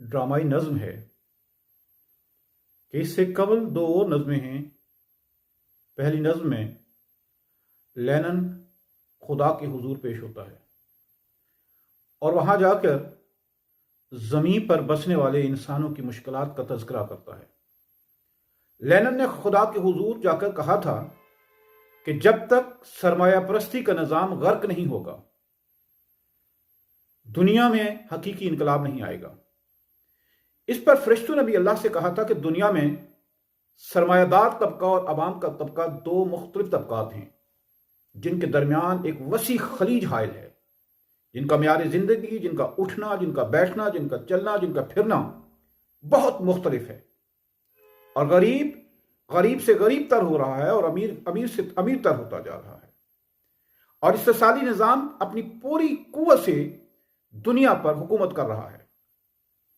ڈرامائی نظم ہے کہ اس سے قبل دو اور نظمیں ہیں۔ پہلی نظم میں لینن خدا کے حضور پیش ہوتا ہے اور وہاں جا کر زمین پر بسنے والے انسانوں کی مشکلات کا تذکرہ کرتا ہے۔ لینن نے خدا کے حضور جا کر کہا تھا کہ جب تک سرمایہ پرستی کا نظام غرق نہیں ہوگا دنیا میں حقیقی انقلاب نہیں آئے گا۔ اس پر فرشتوں نے بھی اللہ سے کہا تھا کہ دنیا میں سرمایہ دار طبقہ اور عوام کا طبقہ دو مختلف طبقات ہیں جن کے درمیان ایک وسیع خلیج حائل ہے، جن کا معیار زندگی، جن کا اٹھنا، جن کا بیٹھنا، جن کا چلنا، جن کا پھرنا بہت مختلف ہے، اور غریب سے غریب تر ہو رہا ہے اور امیر سے امیر تر ہوتا جا رہا ہے، اور استثالی نظام اپنی پوری قوت سے دنیا پر حکومت کر رہا ہے۔